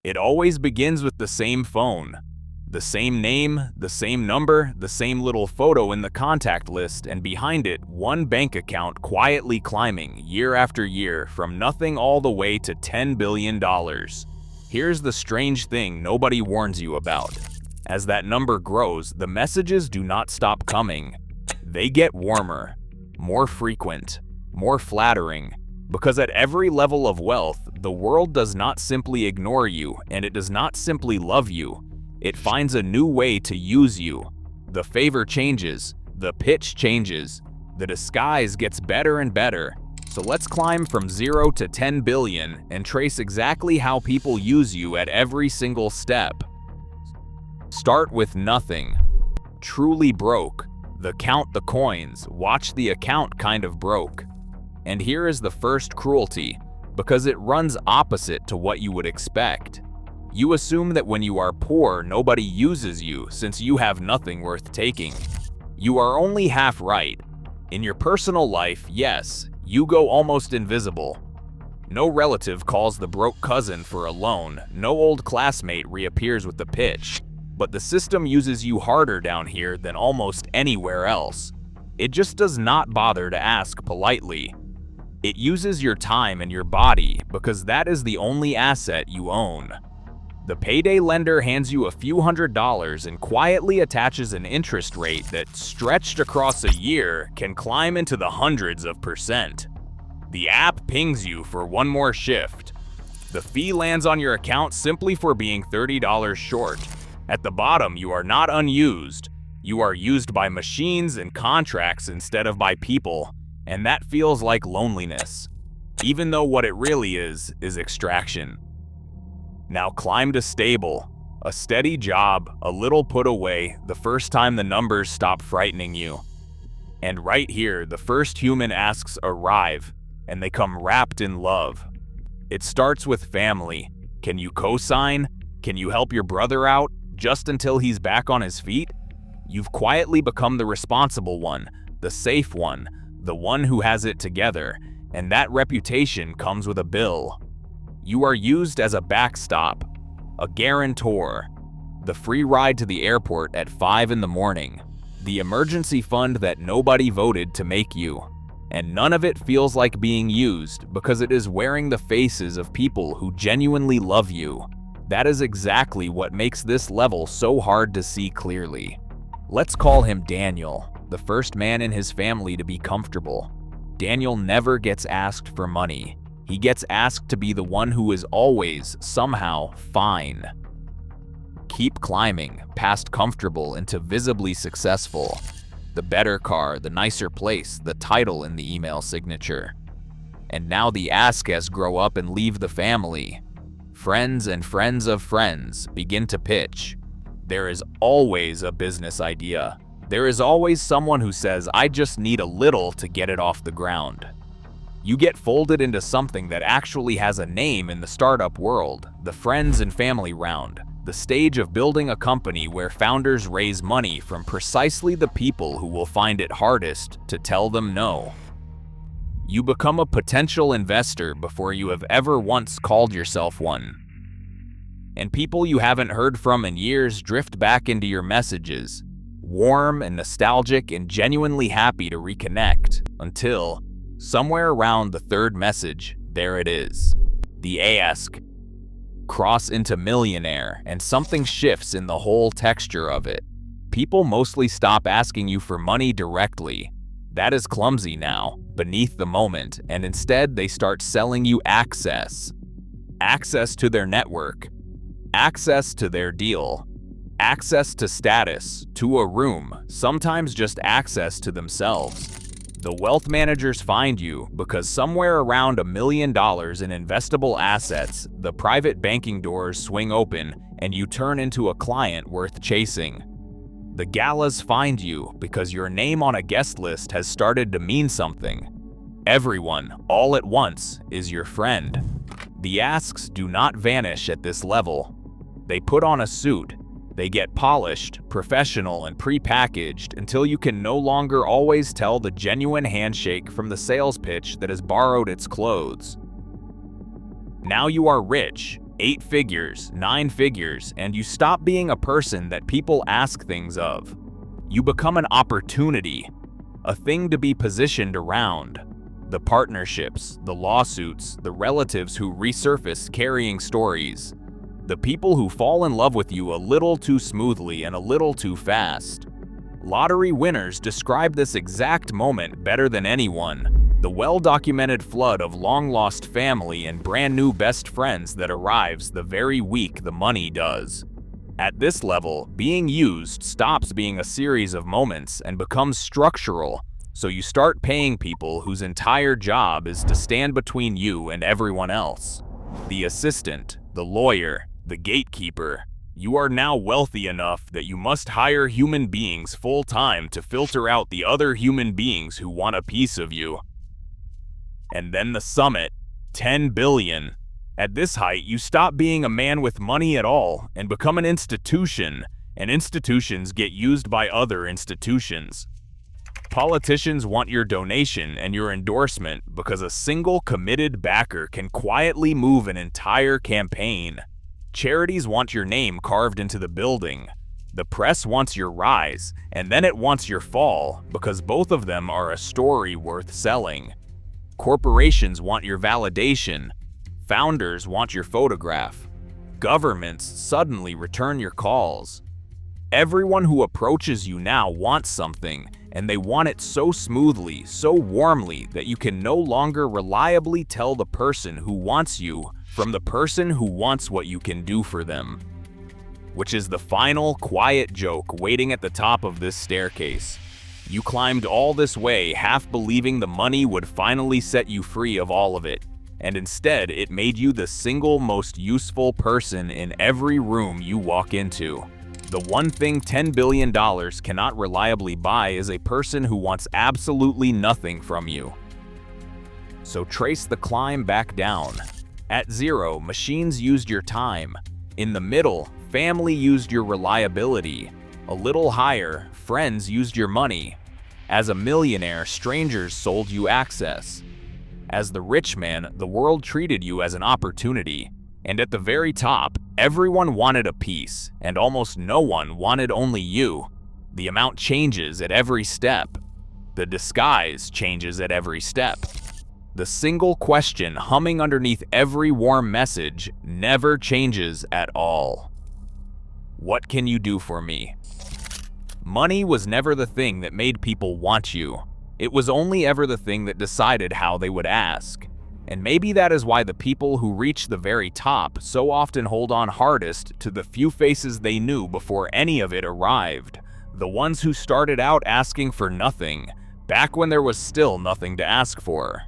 It always begins with the same phone. The same name, the same number, the same little photo in the contact list, and behind it, one bank account quietly climbing year after year from nothing all the way to $10 billion. Here's the strange thing nobody warns you about. As that number grows, the messages do not stop coming. They get warmer, more frequent, more flattering, because at every level of wealth, the world does not simply ignore you, and it does not simply love you. It finds a new way to use you. The favor changes, the pitch changes, the disguise gets better and better. So let's climb from 0 to 10 billion and trace exactly how people use you at every single step. Start with nothing. Truly broke. Count the coins, watch the account kind of broke. And here is the first cruelty, because it runs opposite to what you would expect. You assume that when you are poor, nobody uses you since you have nothing worth taking. You are only half right. In your personal life, yes, you go almost invisible. No relative calls the broke cousin for a loan, no old classmate reappears with the pitch. But the system uses you harder down here than almost anywhere else. It just does not bother to ask politely. It uses your time and your body because that is the only asset you own. The payday lender hands you a few $100s and quietly attaches an interest rate that, stretched across a year, can climb into the hundreds of %. The app pings you for one more shift. The fee lands on your account simply for being $30 short. At the bottom, you are not unused. You are used by machines and contracts instead of by people, and that feels like loneliness. Even though what it really is extraction. Now climb to stable. A steady job, a little put away, the first time the numbers stop frightening you. And right here, the first human asks arrive, and they come wrapped in love. It starts with family. Can you co-sign? Can you help your brother out? Just until he's back on his feet? You've quietly become the responsible one, the safe one, the one who has it together, and that reputation comes with a bill. You are used as a backstop, a guarantor, the free ride to the airport at 5 in the morning, the emergency fund that nobody voted to make you. And none of it feels like being used because it is wearing the faces of people who genuinely love you. That is exactly what makes this level so hard to see clearly. Let's call him Daniel, the first man in his family to be comfortable. Daniel never gets asked for money. He gets asked to be the one who is always, somehow, fine. Keep climbing, past comfortable into visibly successful. The better car, the nicer place, the title in the email signature. And now the ask-as grow up and leave the family. Friends and friends of friends begin to pitch. There is always a business idea. There is always someone who says, I just need a little to get it off the ground. You get folded into something that actually has a name in the startup world, the friends and family round, the stage of building a company where founders raise money from precisely the people who will find it hardest to tell them no. You become a potential investor before you have ever once called yourself one. And people you haven't heard from in years drift back into your messages, warm and nostalgic and genuinely happy to reconnect, until, somewhere around the third message, there it is. The ask. Cross into millionaire, and something shifts in the whole texture of it. People mostly stop asking you for money directly. That is clumsy now, beneath the moment, and instead they start selling you access. Access to their network. Access to their deal. Access to status, to a room, sometimes just access to themselves. The wealth managers find you because somewhere around $1 million in investable assets, the private banking doors swing open and you turn into a client worth chasing. The galas find you because your name on a guest list has started to mean something. Everyone, all at once, is your friend. The asks do not vanish at this level. They put on a suit. They get polished, professional, and pre-packaged until you can no longer always tell the genuine handshake from the sales pitch that has borrowed its clothes. Now you are rich, 8 figures, 9 figures, and you stop being a person that people ask things of. You become an opportunity, a thing to be positioned around. The partnerships, the lawsuits, the relatives who resurface carrying stories. The people who fall in love with you a little too smoothly and a little too fast. Lottery winners describe this exact moment better than anyone. The well-documented flood of long-lost family and brand-new best friends that arrives the very week the money does. At this level, being used stops being a series of moments and becomes structural, so you start paying people whose entire job is to stand between you and everyone else. The assistant, the lawyer, the gatekeeper. You are now wealthy enough that you must hire human beings full-time to filter out the other human beings who want a piece of you. And then the summit, 10 billion. At this height, you stop being a man with money at all and become an institution, and institutions get used by other institutions. Politicians want your donation and your endorsement because a single committed backer can quietly move an entire campaign. Charities want your name carved into the building. The press wants your rise, and then it wants your fall, because both of them are a story worth selling. Corporations want your validation. Founders want your photograph. Governments suddenly return your calls. Everyone who approaches you now wants something, and they want it so smoothly, so warmly, that you can no longer reliably tell the person who wants you from the person who wants what you can do for them. Which is the final, quiet joke waiting at the top of this staircase. You climbed all this way half believing the money would finally set you free of all of it, and instead it made you the single most useful person in every room you walk into. The one thing $10 billion cannot reliably buy is a person who wants absolutely nothing from you. So trace the climb back down. At 0, machines used your time. In the middle, family used your reliability. A little higher, friends used your money. As a millionaire, strangers sold you access. As the rich man, the world treated you as an opportunity. And at the very top, everyone wanted a piece, and almost no one wanted only you. The amount changes at every step. The disguise changes at every step. The single question humming underneath every warm message never changes at all. What can you do for me? Money was never the thing that made people want you. It was only ever the thing that decided how they would ask. And maybe that is why the people who reach the very top so often hold on hardest to the few faces they knew before any of it arrived. The ones who started out asking for nothing, back when there was still nothing to ask for.